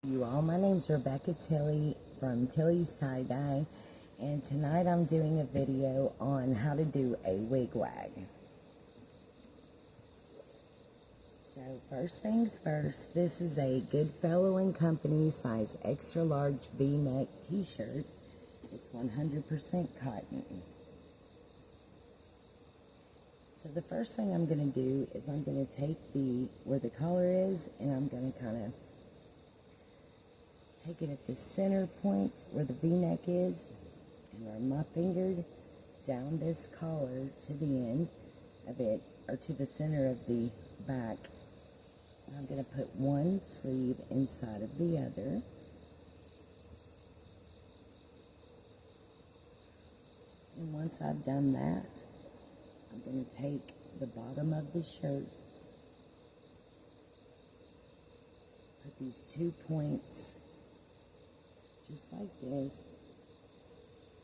You all, my name's Rebecca Tilley from Tilley's Tie Dye, and tonight I'm doing a video on how to do a wig-wag. So first things first, this is a Goodfellow & Company size extra large V-neck t-shirt. It's 100% cotton. So the first thing I'm going to do is I'm going to take where the collar is, and I'm going to kind of take it at the center point where the V-neck is and run my finger down this collar to the end of it, or to the center of the back. And I'm going to put one sleeve inside of the other. And once I've done that, I'm going to take the bottom of the shirt, put these 2 points just like this,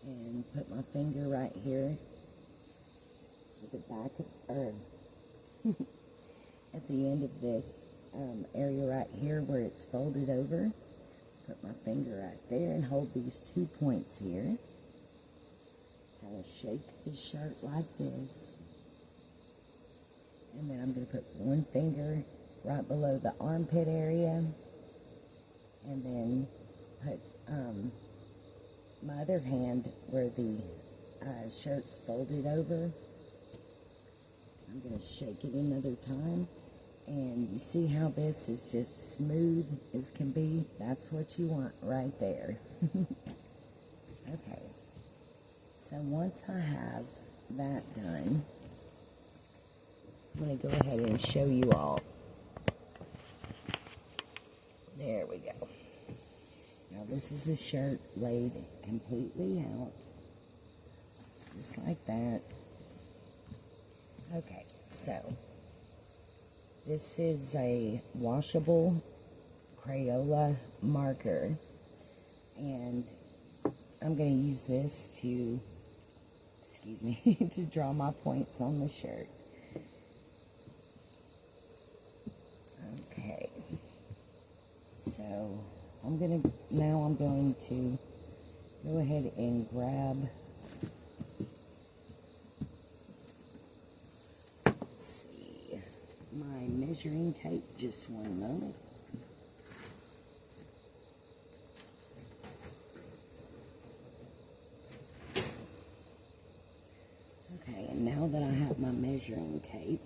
and put my finger right here at the back or at the end of this area right here where it's folded over. Put my finger right there and hold these 2 points here. Kind of shake the shirt like this, and then I'm going to put one finger right below the armpit area, and then put my other hand where the shirt's folded over. I'm going to shake it another time, and you see how this is just smooth as can be? That's what you want right there. Okay, so once I have that done, I'm going to go ahead and show you all. There we go. Now this is the shirt laid completely out, just like that. Okay, so this is a washable Crayola marker, and I'm going to use this to, to draw my points on the shirt. Okay, so I'm going to go ahead and grab, let's see, my measuring tape, just one moment. Okay, and now that I have my measuring tape,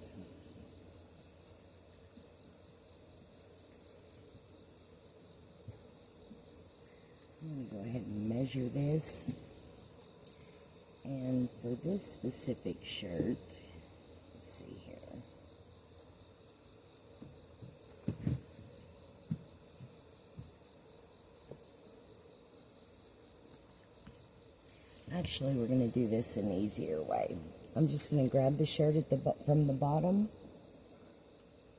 I'm going to go ahead and measure this. And for this specific shirt, let's see here. Actually, we're going to do this an easier way. I'm just going to grab the shirt from the bottom,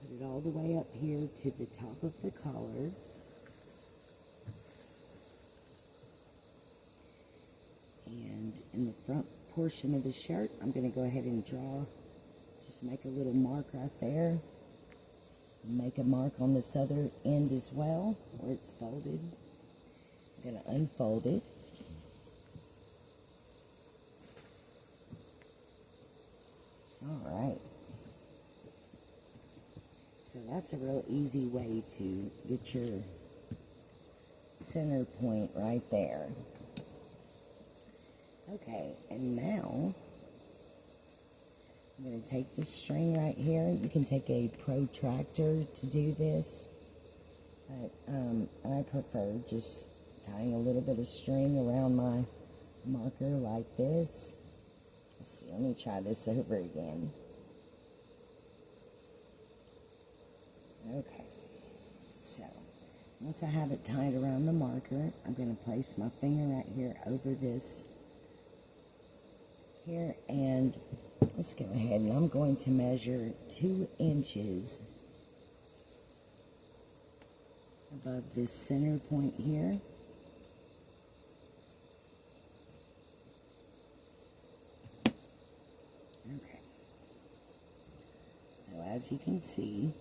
put it all the way up here to the top of the collar. And in the front portion of the shirt, I'm going to go ahead and just make a little mark right there. Make a mark on this other end as well, where it's folded. I'm going to unfold it. Alright. So that's a real easy way to get your center point right there. Okay, and now I'm going to take this string right here. You can take a protractor to do this, but I prefer just tying a little bit of string around my marker like this. Let's see, let me try this over again. Okay, so once I have it tied around the marker, I'm going to place my finger right here over this here, and let's go ahead, and I'm going to measure 2 inches above this center point here. Okay, so as you can see,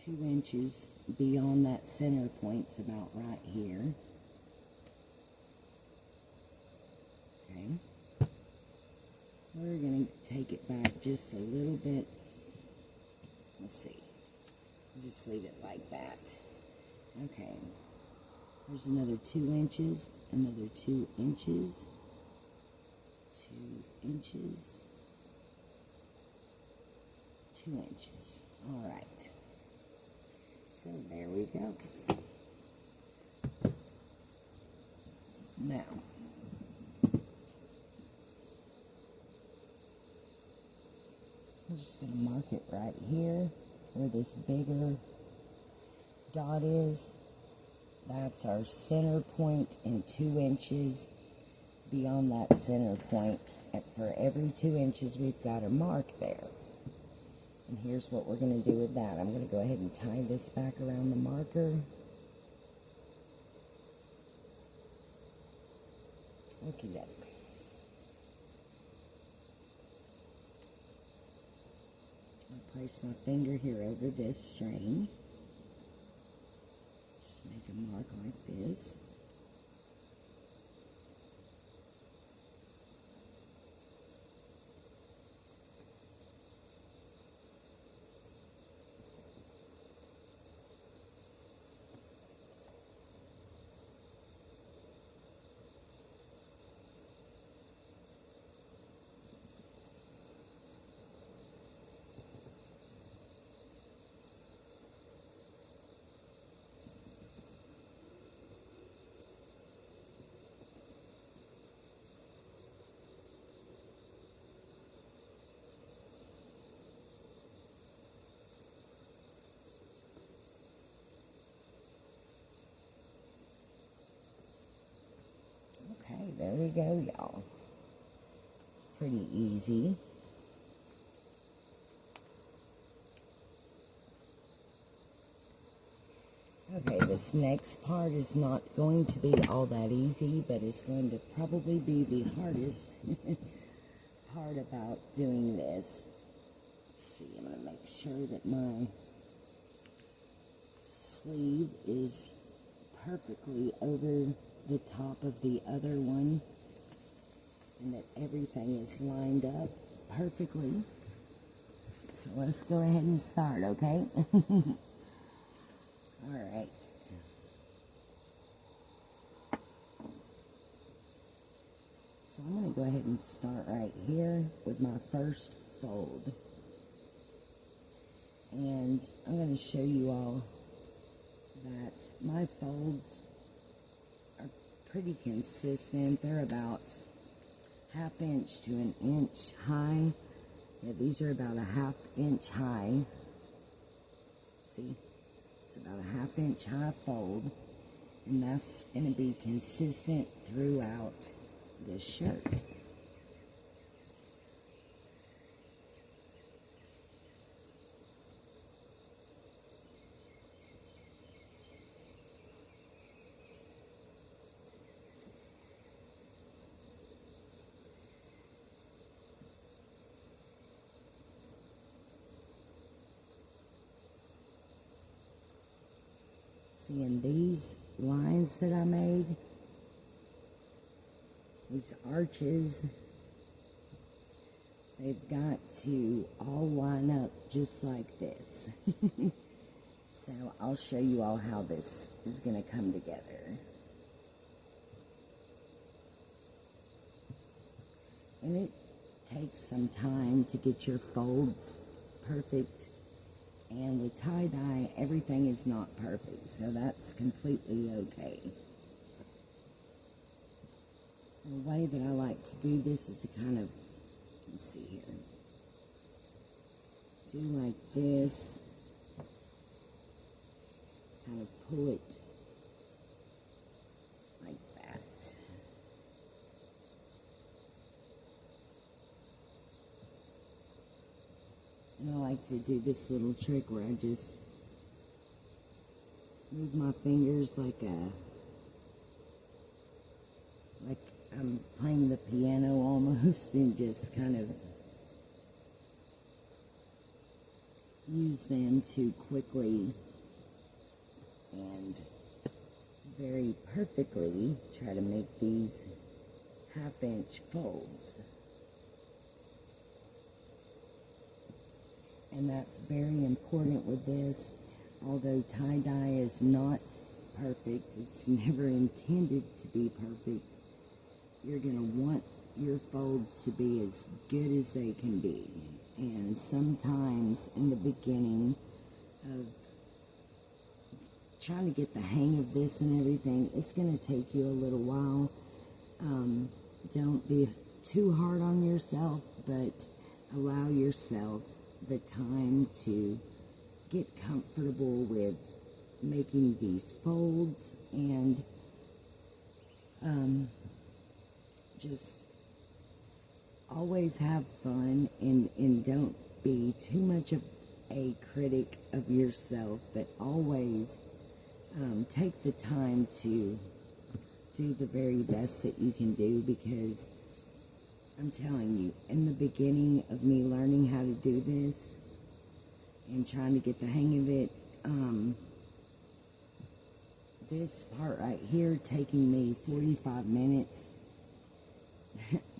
2 inches beyond that center point's about right here. Okay. We're going to take it back just a little bit. Let's see. Just leave it like that. Okay. There's another 2 inches, another 2 inches, 2 inches, 2 inches. All right. So there we go. Now, I'm just going to mark it right here where this bigger dot is. That's our center point, and 2 inches beyond that center point. And for every 2 inches, we've got a mark there. And here's what we're going to do with that. I'm going to go ahead and tie this back around the marker. Okie doke. I'll place my finger here over this string. Just make a mark like this. Okay, there we go, y'all. It's pretty easy. Okay, this next part is not going to be all that easy, but it's going to probably be the hardest part about doing this. Let's see, I'm going to make sure that my sleeve is perfectly over the top of the other one, and that everything is lined up perfectly. So let's go ahead and start, okay? Alright. So I'm going to go ahead and start right here with my first fold. And I'm going to show you all that my folds are pretty consistent. They're about 1/2 inch to 1 inch high. Yeah, these are about 1/2 inch high. See? It's about 1/2 inch high fold. And that's going to be consistent throughout the shirt. Seeing these lines that I made, these arches, they've got to all line up just like this. So I'll show you all how this is going to come together. And it takes some time to get your folds perfect. And with tie-dye, everything is not perfect, so that's completely okay. The way that I like to do this is to kind of, let's see here, do like this, kind of pull it like that. And I like to do this little trick where I just move my fingers like I'm playing the piano almost, and just kind of use them to quickly and very perfectly try to make these half-inch folds. And that's very important with this. Although tie-dye is not perfect, it's never intended to be perfect, you're going to want your folds to be as good as they can be. And sometimes in the beginning of trying to get the hang of this and everything, it's going to take you a little while. Don't be too hard on yourself, but allow yourself the time to get comfortable with making these folds, and just always have fun, and don't be too much of a critic of yourself, but always take the time to do the very best that you can do, because I'm telling you, in the beginning of me learning how to do this and trying to get the hang of it, this part right here taking me 45 minutes,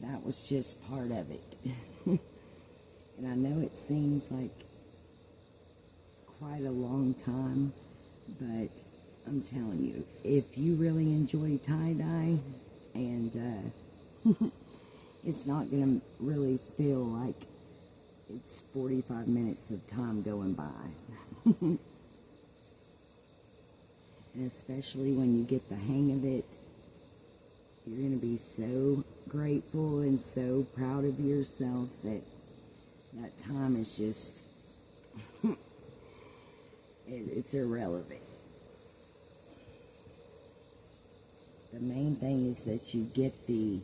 that was just part of it. And I know it seems like quite a long time, but I'm telling you, if you really enjoy tie-dye, and it's not going to really feel like it's 45 minutes of time going by. And especially when you get the hang of it, you're going to be so grateful and so proud of yourself that that time is just, it's irrelevant. The main thing is that you get the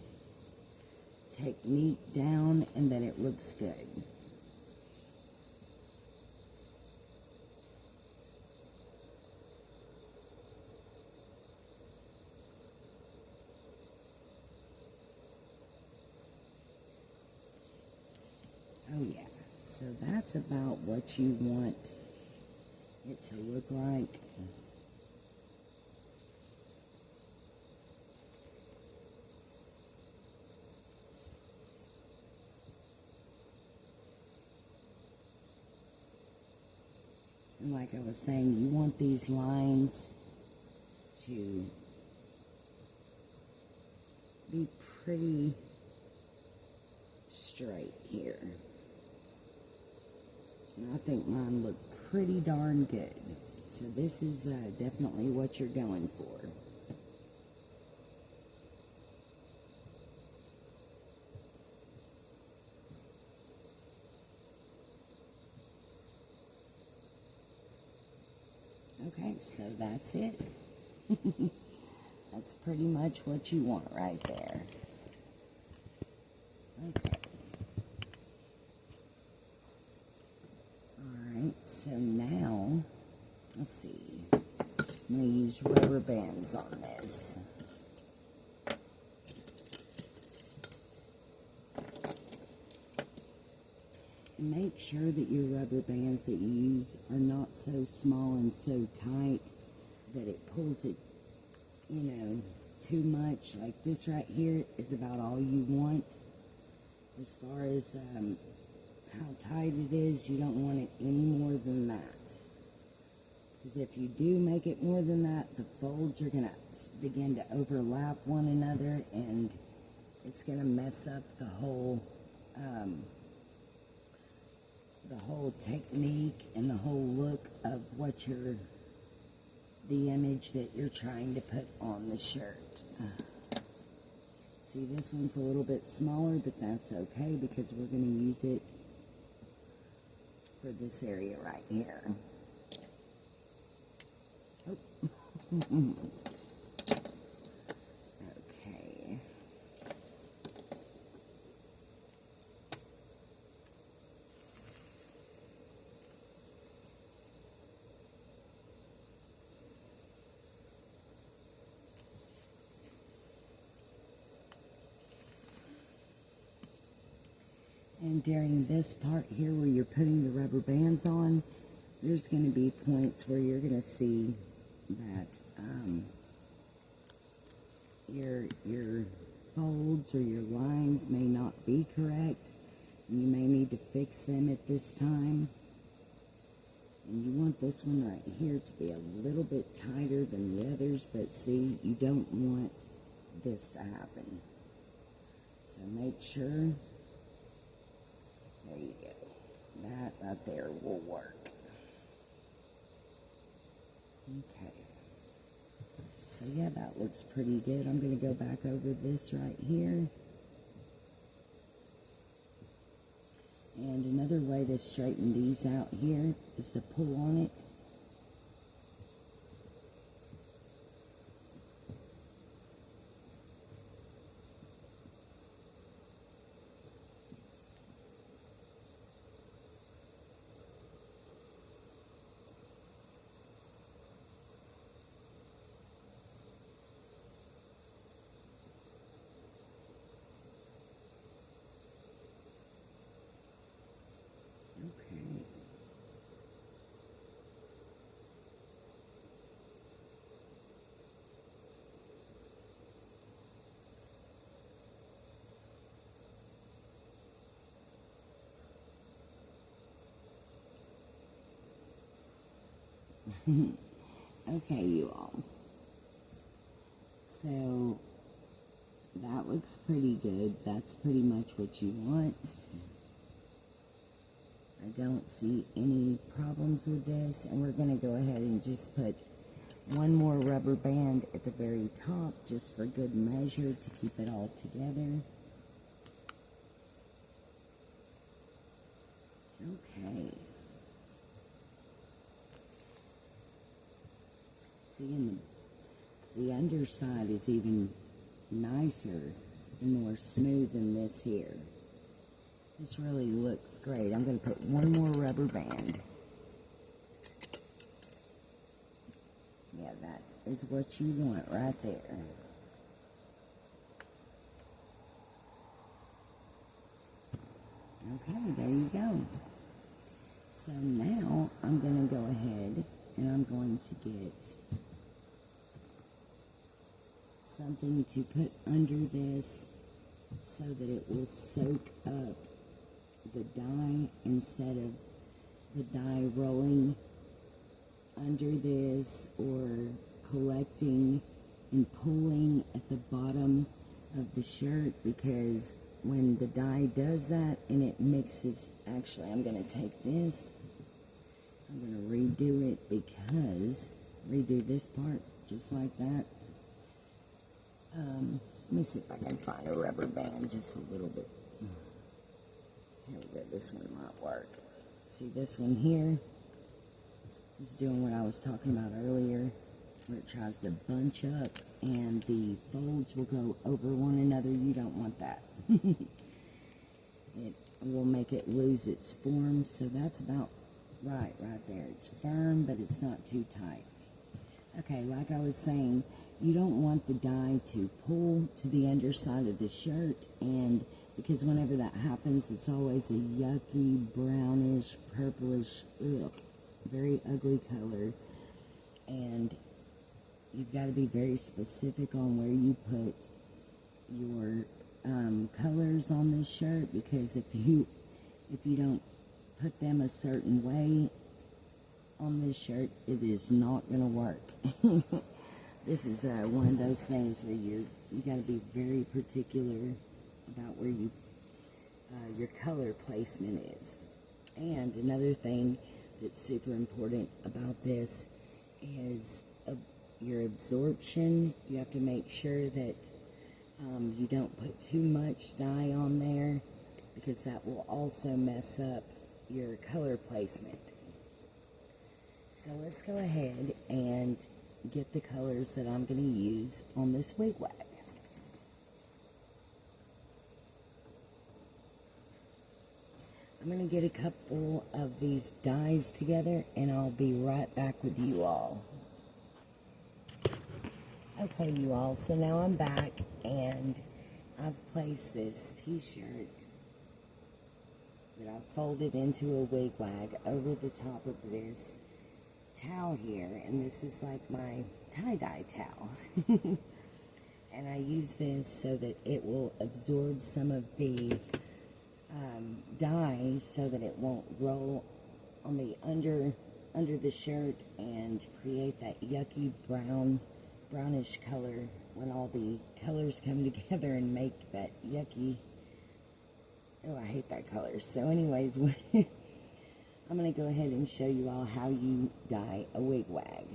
technique down and that it looks good. Oh yeah, so that's about what you want it to look like. And like I was saying, you want these lines to be pretty straight here. And I think mine look pretty darn good. So this is definitely what you're going for. Okay, so that's it. That's pretty much what you want right there. Okay. Alright, so now, let's see. I'm going to use rubber bands on this. Make sure that your rubber bands that you use are not so small and so tight that it pulls it, you know, too much. Like this right here is about all you want. As far as how tight it is, you don't want it any more than that. Because if you do make it more than that, the folds are going to begin to overlap one another, and it's going to mess up the whole technique and the whole look of what the image that you're trying to put on the shirt. See, this one's a little bit smaller, but that's okay because we're going to use it for this area right here. Oh. Okay. And during this part here where you're putting the rubber bands on, there's going to be points where you're going to see that your folds or your lines may not be correct. You may need to fix them at this time. And you want this one right here to be a little bit tighter than the others, but see, you don't want this to happen. So make sure, there you go, that right there will work. Okay. So yeah, that looks pretty good. I'm going to go back over this right here. And another way to straighten these out here is to pull on it. Okay, you all. So that looks pretty good. That's pretty much what you want. I don't see any problems with this, and we're going to go ahead and just put one more rubber band at the very top just for good measure to keep it all together. Okay. See, and the underside is even nicer and more smooth than this here. This really looks great. I'm going to put one more rubber band. Yeah, that is what you want right there. Okay, there you go. So now I'm going to go ahead and I'm going to get something to put under this so that it will soak up the dye instead of the dye rolling under this or collecting and pulling at the bottom of the shirt, because when the dye does that and it mixes, actually I'm going to take this, I'm going to redo it, because redo this part just like that. Let me see if I can find a rubber band just a little bit. Here we go, this one might work. See, this one here is doing what I was talking about earlier, where it tries to bunch up and the folds will go over one another. You don't want that. It will make it lose its form, so that's about right there. It's firm, but it's not too tight. Okay, like I was saying, you don't want the dye to pull to the underside of the shirt, and because whenever that happens, it's always a yucky, brownish, purplish, very ugly color, and you've got to be very specific on where you put your colors on this shirt, because if you don't put them a certain way on this shirt, it is not going to work. This is one of those things where you got to be very particular about where your color placement is. And another thing that's super important about this is your absorption. You have to make sure that you don't put too much dye on there, because that will also mess up your color placement. So let's go ahead and get the colors that I'm going to use on this Wig-Wag. I'm going to get a couple of these dyes together and I'll be right back with you all. Okay, you all, so now I'm back and I've placed this t-shirt that I've folded into a wig-wag over the top of this towel here, and this is like my tie-dye towel. And I use this so that it will absorb some of the dye so that it won't roll on the under the shirt and create that yucky brownish color when all the colors come together and make that yucky, oh, I hate that color. So anyways, I'm going to go ahead and show you all how you dye a wig-wag.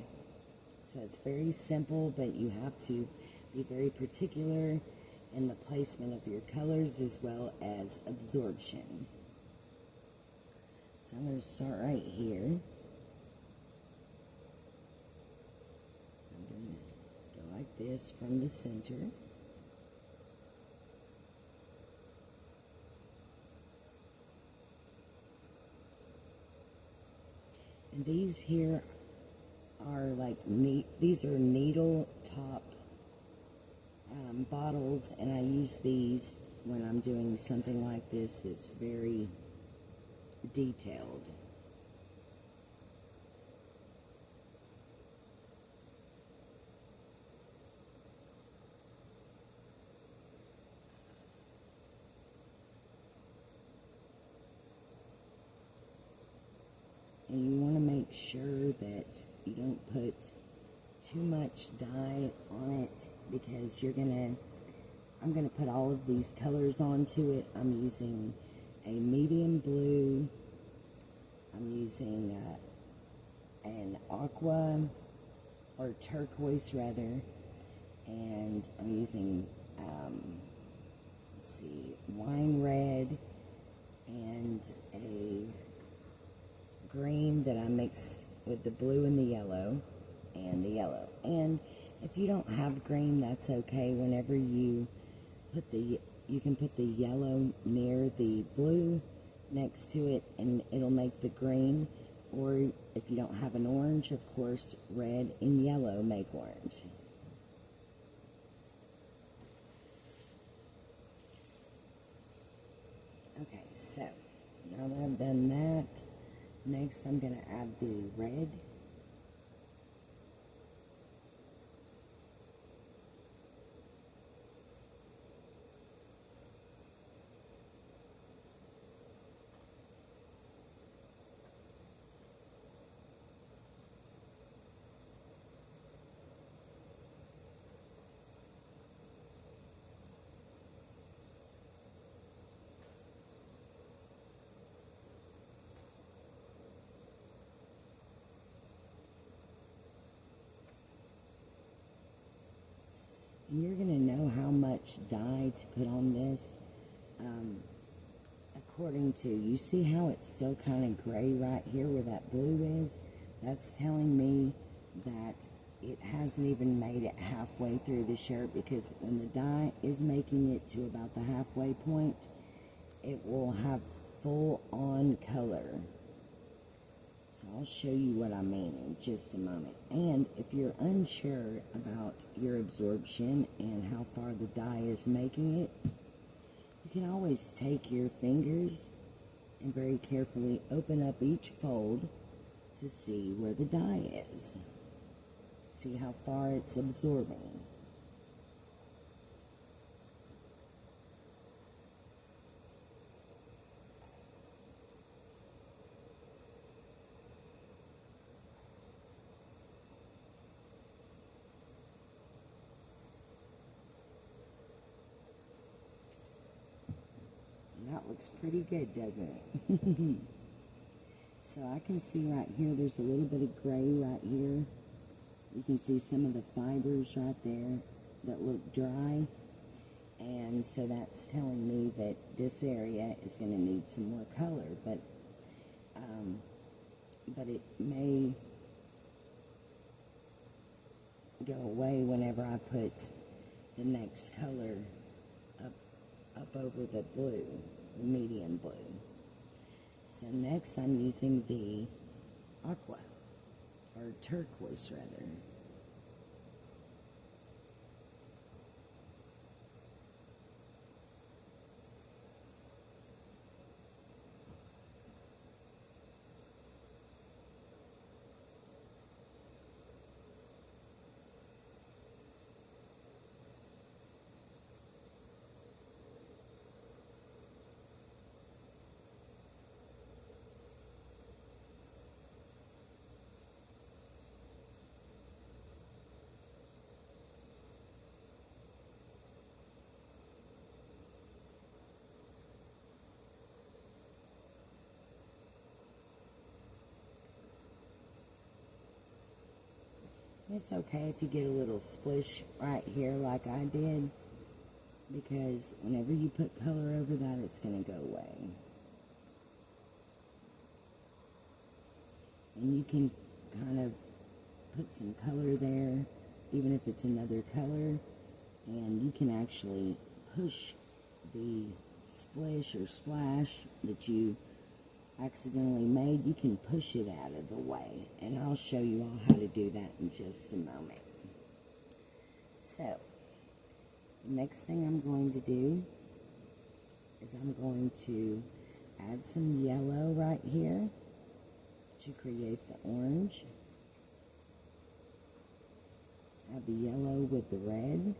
So it's very simple, but you have to be very particular in the placement of your colors as well as absorption. So I'm going to start right here. I'm going to go like this from the center. And these here are like these are needle top bottles, and I use these when I'm doing something like this that's very detailed. And you want to make sure that you don't put too much dye on it, because I'm gonna put all of these colors onto it. I'm using a medium blue, I'm using an aqua, or turquoise rather, and I'm using, let's see, wine red, and a green that I mixed with the blue and the yellow, and the yellow. And if you don't have green, that's okay. Whenever you put you can put the yellow near the blue next to it, and it'll make the green. Or if you don't have an orange, of course, red and yellow make orange. Okay, so now that I've done that, next I'm going to add the red. And you're going to know how much dye to put on this according to, you see how it's still kind of gray right here where that blue is? That's telling me that it hasn't even made it halfway through the shirt, because when the dye is making it to about the halfway point, it will have full on color. So I'll show you what I mean in just a moment. And if you're unsure about your absorption and how far the dye is making it, you can always take your fingers and very carefully open up each fold to see where the dye is. See how far it's absorbing. That looks pretty good, doesn't it? So I can see right here, there's a little bit of gray right here. You can see some of the fibers right there that look dry. And so that's telling me that this area is going to need some more color. But it may go away whenever I put the next color up over the blue, the medium blue. So next I'm using the aqua, or turquoise rather. It's okay if you get a little splish right here like I did, because whenever you put color over that, it's going to go away. And you can kind of put some color there, even if it's another color, and you can actually push the splish or splash that you accidentally made. You can push it out of the way, and I'll show you all how to do that in just a moment. So, the next thing I'm going to do is I'm going to add some yellow right here to create the orange. Add the yellow with the red.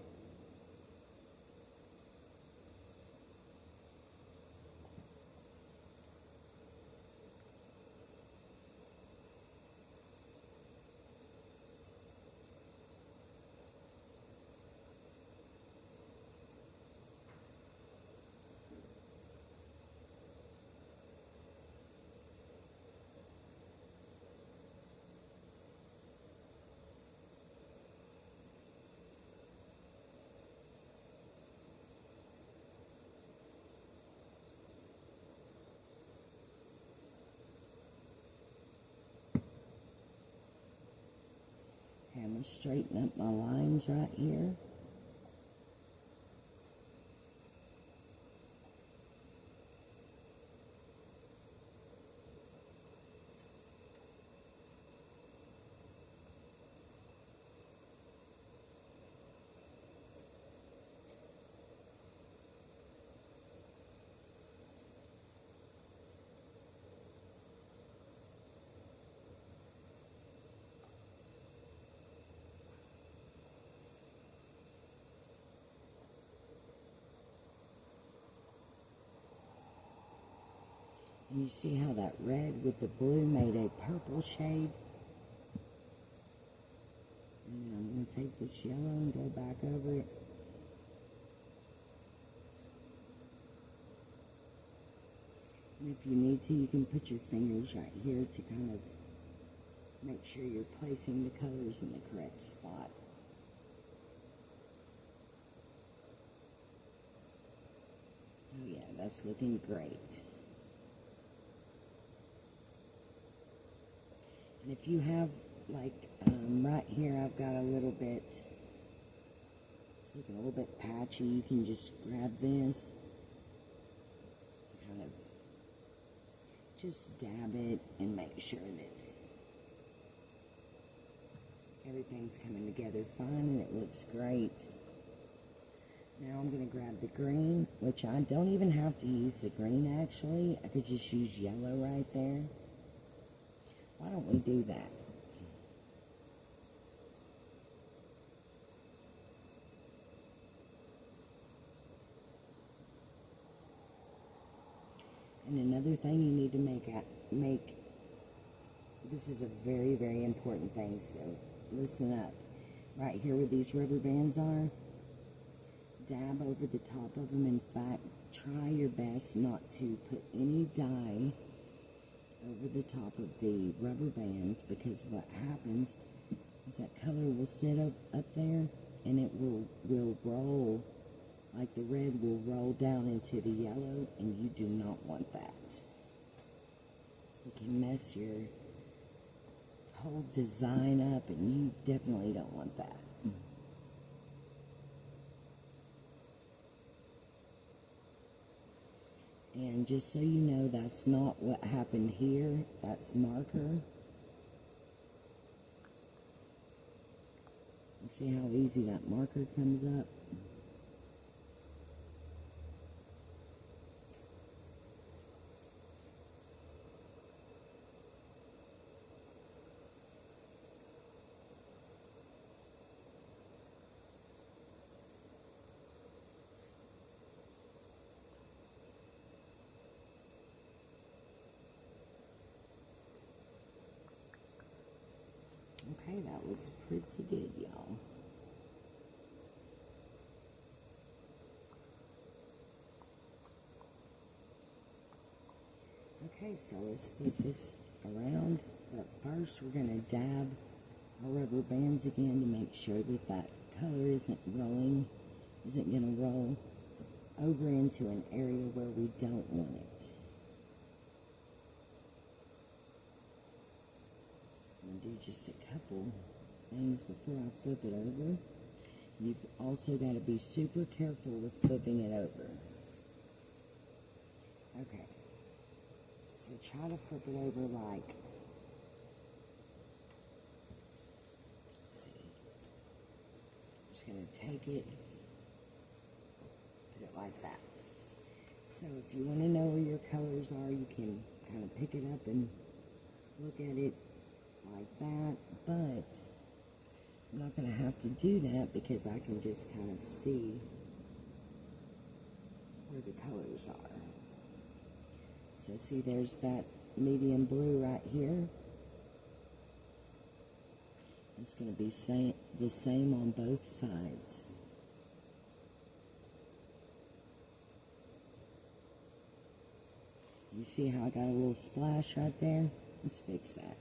I'm going to straighten up my lines right here. And you see how that red with the blue made a purple shade? And then I'm going to take this yellow and go back over it. And if you need to, you can put your fingers right here to kind of make sure you're placing the colors in the correct spot. Oh yeah, that's looking great. And if you have, like, right here, I've got a little bit, it's looking a little bit patchy, you can just grab this, kind of just dab it and make sure that everything's coming together fine and it looks great. Now I'm going to grab the green, which I don't even have to use the green actually, I could just use yellow right there. Why don't we do that? And another thing you need to make, this is a very, very important thing, so listen up. Right here where these rubber bands are, dab over the top of them. In fact, try your best not to put any dye over the top of the rubber bands, because what happens is that color will sit up there and it will roll, like the red will roll down into the yellow, and you do not want that. It can mess your whole design up, and you definitely don't want that. And just so you know, that's not what happened here. That's marker. You see how easy that marker comes up? Okay, that looks pretty good, y'all. Okay, so let's flip this around. But first, we're going to dab our rubber bands again to make sure that that color isn't going to roll over into an area where we don't want it. I'm going to do just a couple things before I flip it over. You've also got to be super careful with flipping it over. Okay, so try to flip it over like, let's see, just going to take it, put it like that. So if you want to know where your colors are, you can kind of pick it up and look at it like that, but I'm not going to have to do that because I can just kind of see where the colors are. So see, there's that medium blue right here. It's going to be the same on both sides. You see how I got a little splash right there? Let's fix that.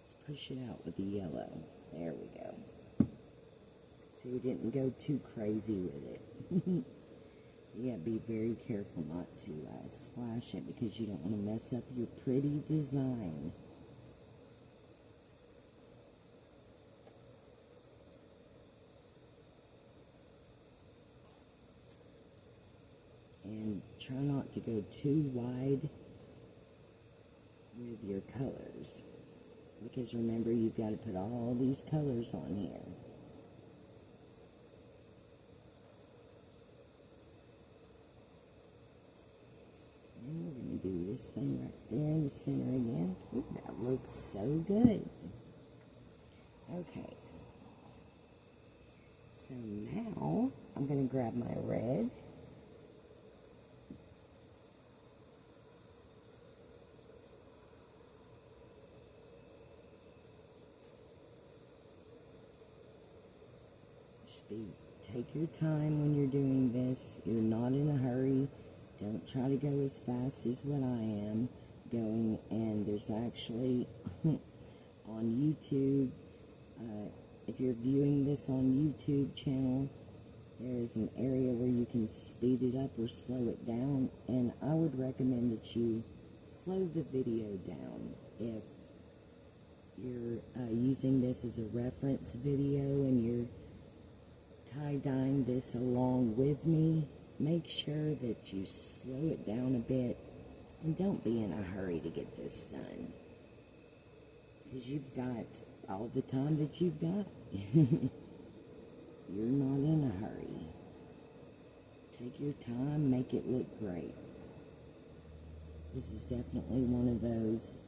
Let's push it out with the yellow. There we go. See, we didn't go too crazy with it. You gotta be very careful not to splash it because you don't want to mess up your pretty design. And try not to go too wide with your colors, because remember, you've got to put all these colors on here. And we're going to do this thing right there in the center again. Ooh, that looks so good. Okay. So now I'm going to grab my red. Take your time when you're doing this. You're not in a hurry. Don't try to go as fast as what I am going. And there's actually on YouTube, if you're viewing this on YouTube channel, there is an area where you can speed it up or slow it down. And I would recommend that you slow the video down if you're using this as a reference video and you're tie-dyeing this along with me. Make sure that you slow it down a bit and don't be in a hurry to get this done, because you've got all the time that you've got. You're not in a hurry. Take your time, make it look great. This is definitely one of those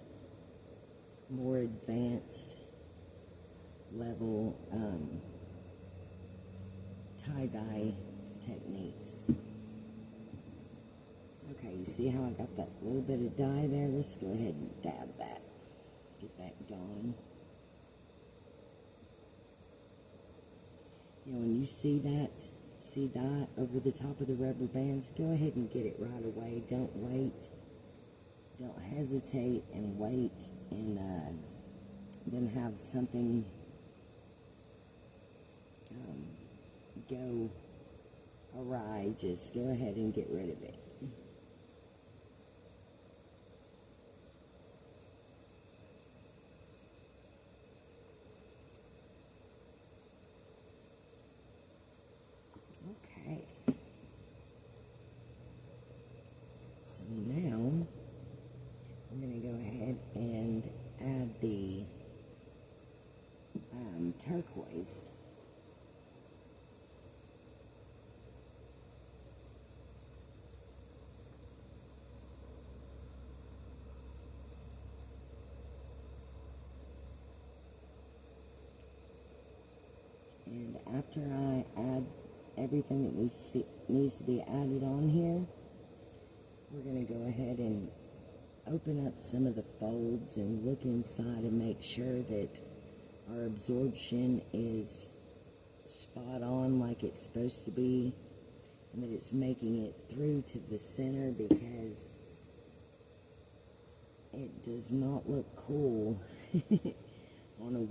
more advanced level tie-dye techniques. Okay, you see how I got that little bit of dye there? Let's go ahead and dab that. Get that going. You know, when you see dye over the top of the rubber bands, go ahead and get it right away. Don't wait. Don't hesitate and wait and then have something go awry. Just go ahead and get rid of it. Okay. So now I'm going to go ahead and add the turquoise. And after I add everything that needs to be added on here, we're going to go ahead and open up some of the folds and look inside and make sure that our absorption is spot on like it's supposed to be, and that it's making it through to the center, because it does not look cool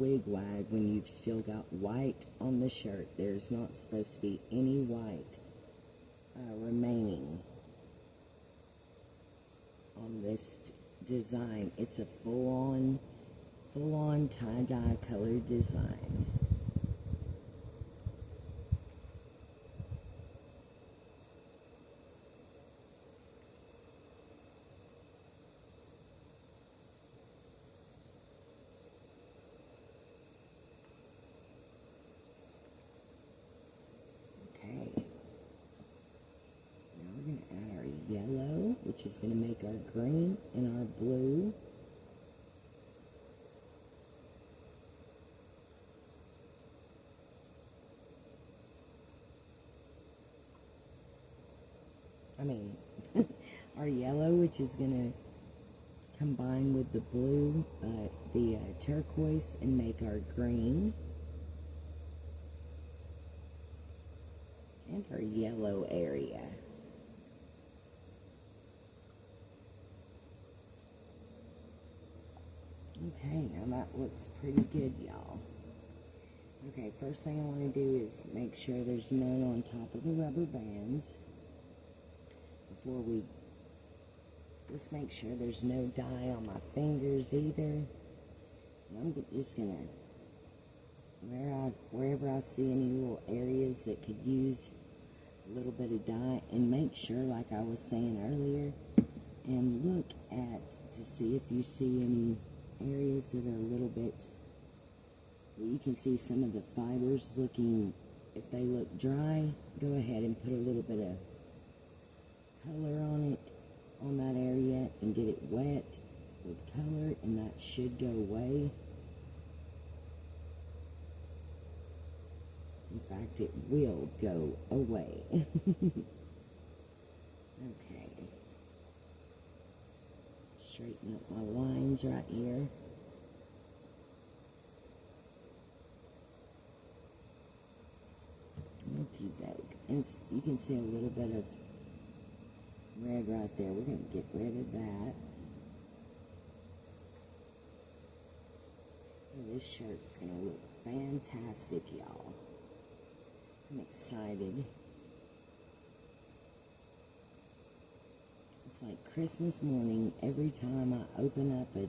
Wig-Wag when you've still got white on the shirt. There's not supposed to be any white remaining on this design. It's a full-on tie-dye color design. Yellow, which is going to make our green, and our blue. Our yellow, which is going to combine with the blue, the turquoise, and make our green. And our yellow area. Okay, now that looks pretty good, y'all. Okay, first thing I want to do is make sure there's none on top of the rubber bands. Before we, just make sure there's no dye on my fingers either. And I'm just gonna, wherever I see any little areas that could use a little bit of dye, and make sure, like I was saying earlier, and look to see if you see any areas that are a little bit, you can see some of the fibers looking, if they look dry, go ahead and put a little bit of color on it, on that area, and get it wet with color, and that should go away. In fact, it will go away. Okay. Straighten up my lines right here. Okey-doke. And you can see a little bit of red right there. We're going to get rid of that. Oh, this shirt's going to look fantastic, y'all. I'm excited. It's like Christmas morning every time I open up a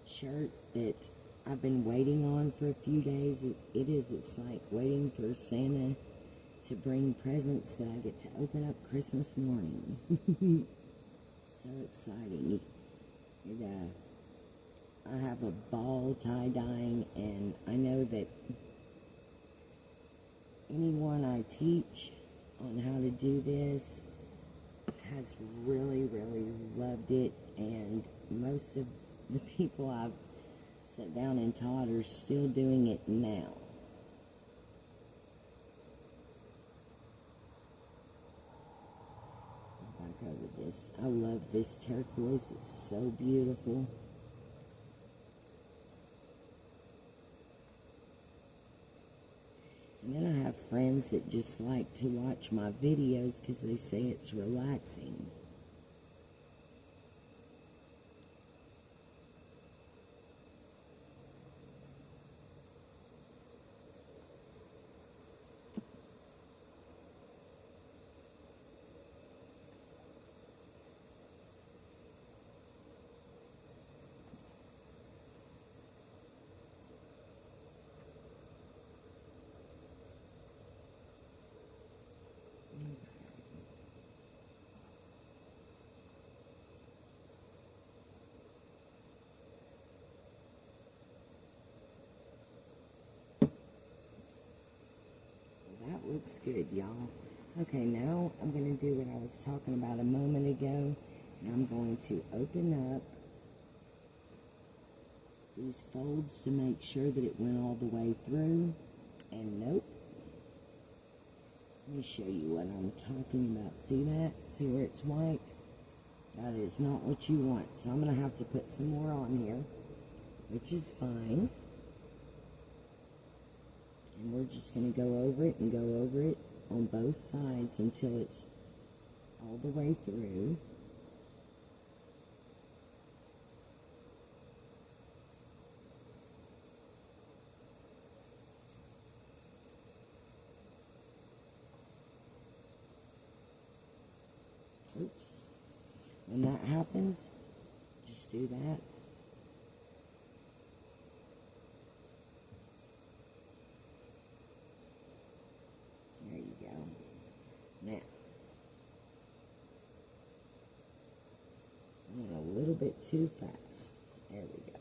shirt that I've been waiting on for a few days. It's like waiting for Santa to bring presents that I get to open up Christmas morning. So exciting. I have a ball tie-dyeing, and I know that anyone I teach on how to do this has really, really loved it, and most of the people I've sat down and taught are still doing it now. Back over this. I love this turquoise. It's so beautiful. And then I have friends that just like to watch my videos because they say it's relaxing. Looks good, y'all. Okay, now I'm going to do what I was talking about a moment ago, and I'm going to open up these folds to make sure that it went all the way through, and nope. Let me show you what I'm talking about. See that? See where it's white? That is not what you want, so I'm going to have to put some more on here, which is fine. And we're just going to go over it and go over it on both sides until it's all the way through. Oops. When that happens, just do that. There you go. Now, I went a little bit too fast. There we go.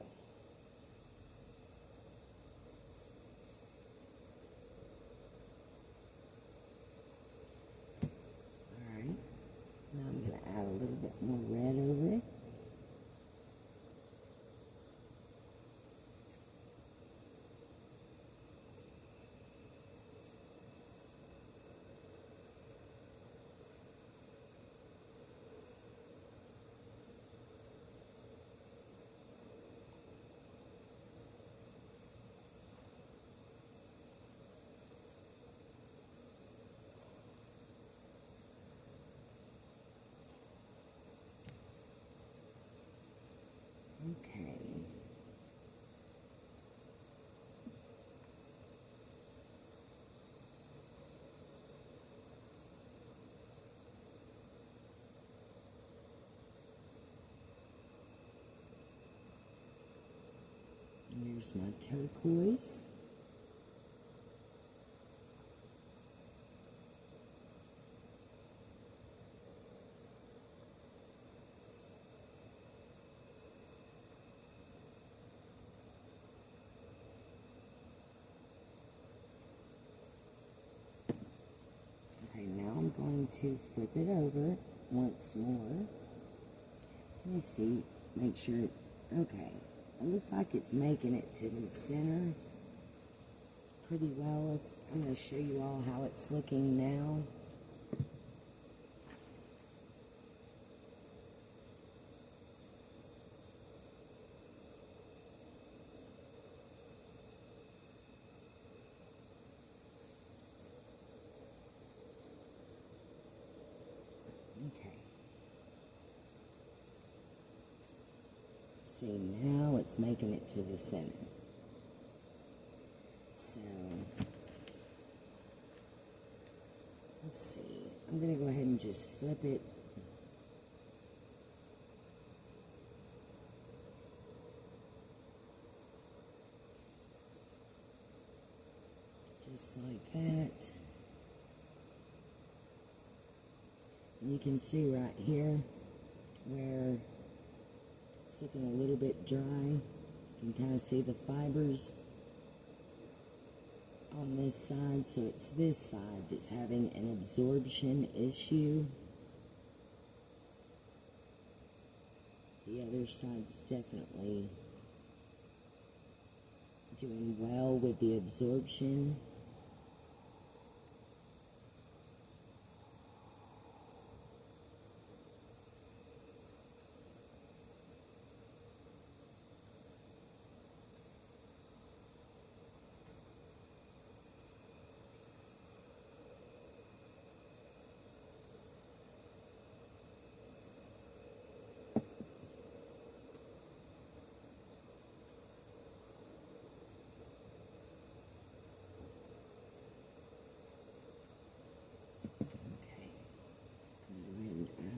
Alright. Now I'm going to add a little bit more red over it. Okay. And there's my turquoise. Okay, now I'm going to flip it over once more. Let me see, make sure, okay, it looks like it's making it to the center pretty well. I'm going to show you all how it's looking now. Okay. See, now it's making it to the center. So, let's see. I'm going to go ahead and just flip it. Just like that. And you can see right here where it's looking a little bit dry. You can kind of see the fibers on this side. So it's this side that's having an absorption issue. The other side's definitely doing well with the absorption.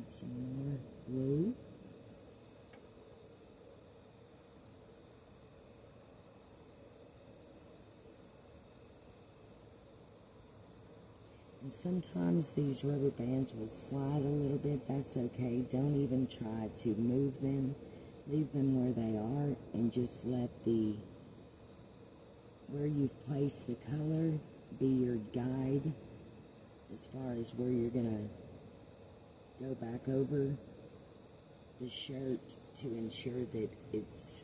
Some more blue. And sometimes these rubber bands will slide a little bit. That's okay. Don't even try to move them. Leave them where they are and just let where you've placed the color be your guide as far as where you're going to go back over the shirt to ensure that it's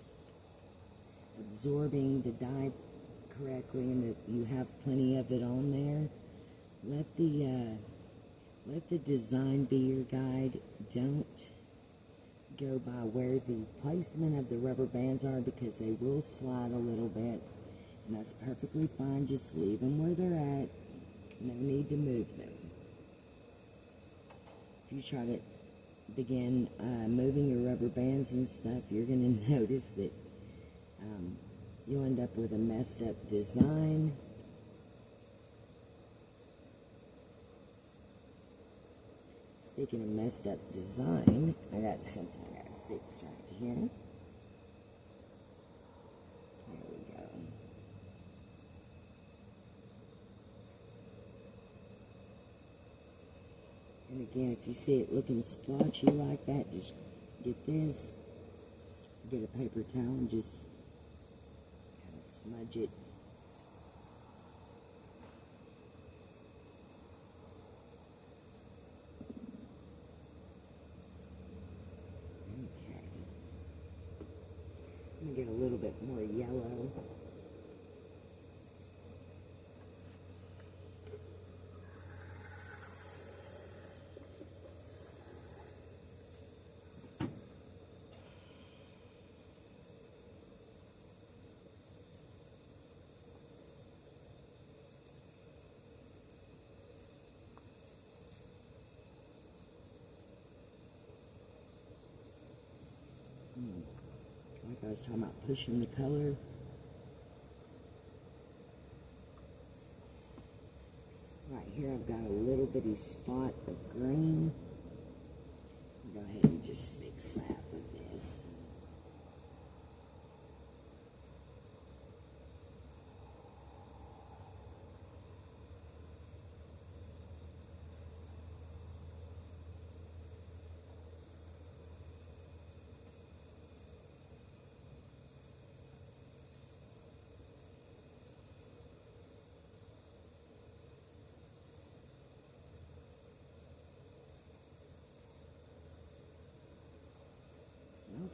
absorbing the dye correctly and that you have plenty of it on there. Let the design be your guide. Don't go by where the placement of the rubber bands are, because they will slide a little bit, and that's perfectly fine. Just leave them where they're at. No need to move them. If you try to begin moving your rubber bands and stuff, you're going to notice that you'll end up with a messed up design. Speaking of messed up design, I got something I gotta fix right here. There we go. And again, if you see it looking splotchy like that, just get this. Get a paper towel and just kind of smudge it. Okay. I'm going to get a little bit more yellow. Like I was talking about pushing the color. Right here I've got a little bitty spot of green. Go ahead and just fix that with this.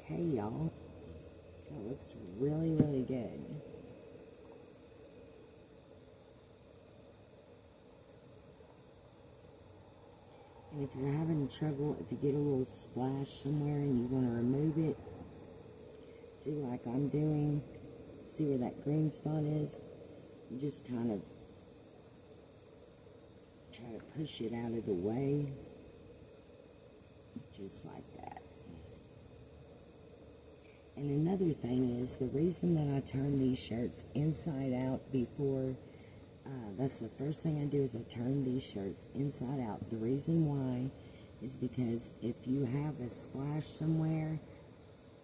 Okay, y'all. That looks really, really good. And if you're having trouble, if you get a little splash somewhere and you want to remove it, do like I'm doing. See where that green spot is? You just kind of try to push it out of the way. Just like that. And another thing is, the reason that I turn these shirts inside out before, that's the first thing I do is I turn these shirts inside out. The reason why is because if you have a splash somewhere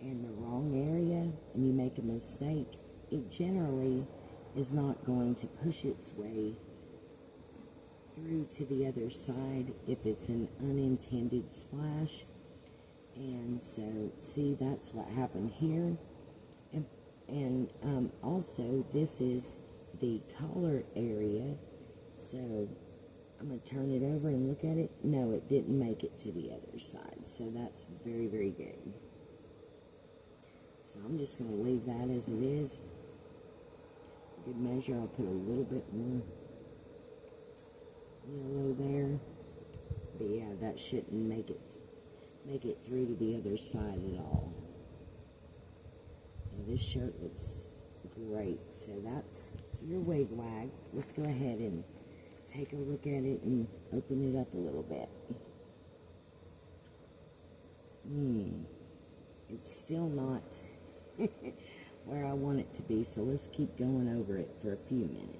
in the wrong area and you make a mistake, it generally is not going to push its way through to the other side if it's an unintended splash. And so, see, that's what happened here. And also, this is the collar area. So, I'm going to turn it over and look at it. No, it didn't make it to the other side. So, that's very, very good. So, I'm just going to leave that as it is. For good measure, I'll put a little bit more yellow there. But yeah, that shouldn't make it through to the other side at all. Now this shirt looks great. So that's your Wig-Wag. Let's go ahead and take a look at it and open it up a little bit. It's still not where I want it to be, so let's keep going over it for a few minutes.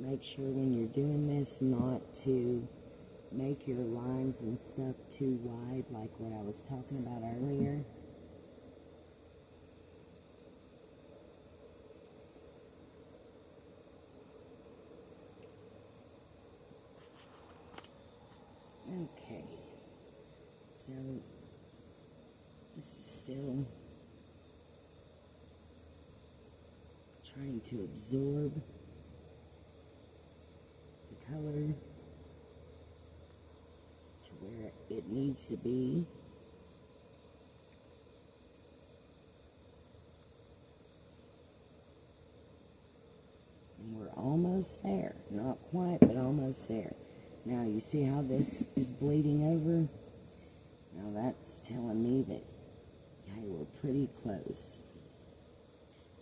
Make sure when you're doing this not to make your lines and stuff too wide, like what I was talking about earlier. Okay, so this is still trying to absorb color to where it needs to be. And we're almost there. Not quite, but almost there. Now you see how this is bleeding over? Now that's telling me that, hey, we're pretty close.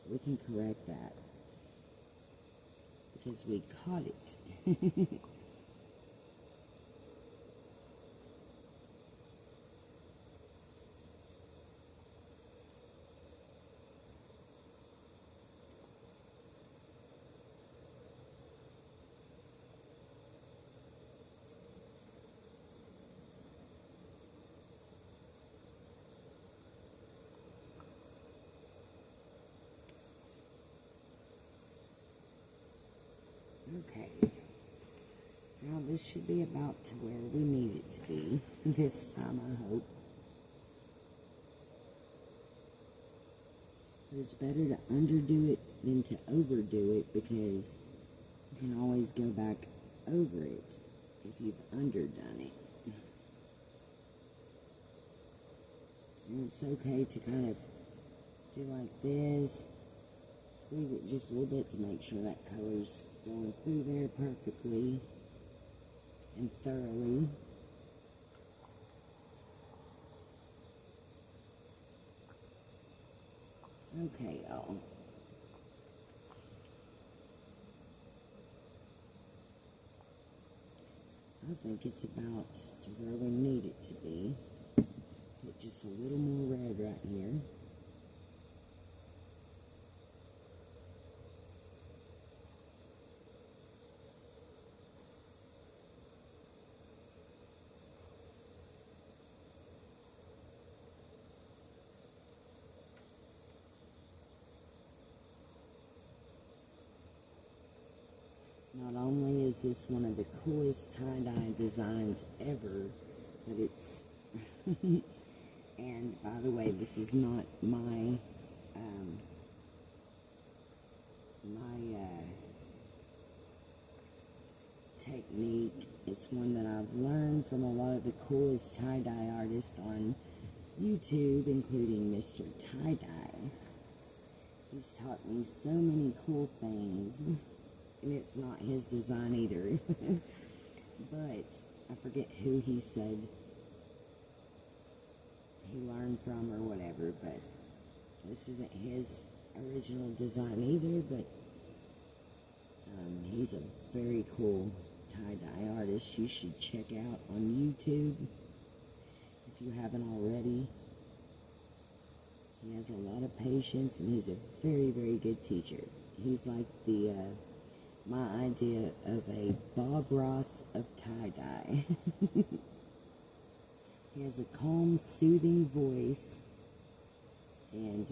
We can correct that because we caught it. Okay, now this should be about to where we need it to be this time, I hope. But it's better to underdo it than to overdo it, because you can always go back over it if you've underdone it. And it's okay to kind of do like this, squeeze it just a little bit to make sure that color's going through there perfectly and thoroughly. Okay, y'all. I think it's about to where we need it to be. Get just a little more red right here. Not only is this one of the coolest tie-dye designs ever, but it's, and by the way, this is not my, technique. It's one that I've learned from a lot of the coolest tie-dye artists on YouTube, including Mr. Tie-Dye. He's taught me so many cool things. And it's not his design either. But I forget who he said he learned from or whatever, but this isn't his original design either, but he's a very cool tie-dye artist you should check out on YouTube if you haven't already. He has a lot of patience, and he's a very, very good teacher. He's like the my idea of a Bob Ross of tie-dye. He has a calm, soothing voice, and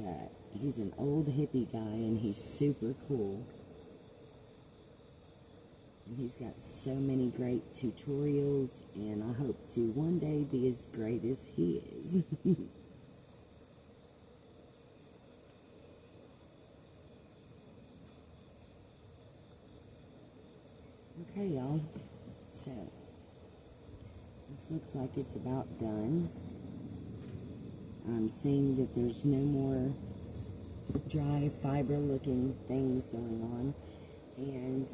he's an old hippie guy, and he's super cool. And he's got so many great tutorials, and I hope to one day be as great as he is. Okay, y'all, so this looks like it's about done. I'm seeing that there's no more dry fiber looking things going on, and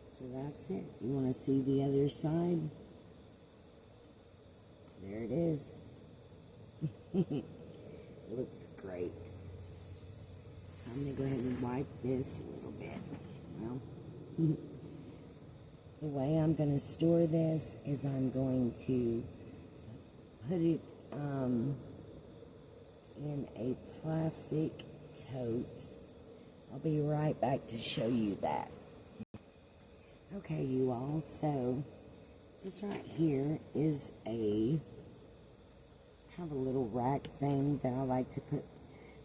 so that's it. You want to see the other side? There it is. It looks great. So I'm going to go ahead and wipe this a little bit. Well, the way I'm going to store this is I'm going to put it in a plastic tote. I'll be right back to show you that. Okay, you all, so this right here is a kind of a little rack thing that I like to put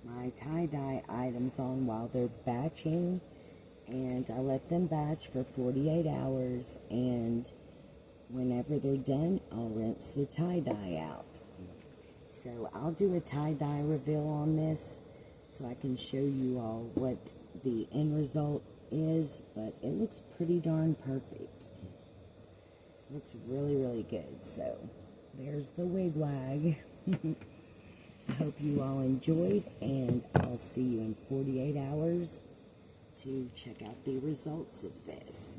my tie-dye items on while they're batching. And I let them batch for 48 hours, and whenever they're done, I'll rinse the tie-dye out. So I'll do a tie-dye reveal on this so I can show you all what the end result is, but it looks pretty darn perfect. It looks really, really good. So there's the Wig-Wag. I hope you all enjoyed, and I'll see you in 48 hours to check out the results of this.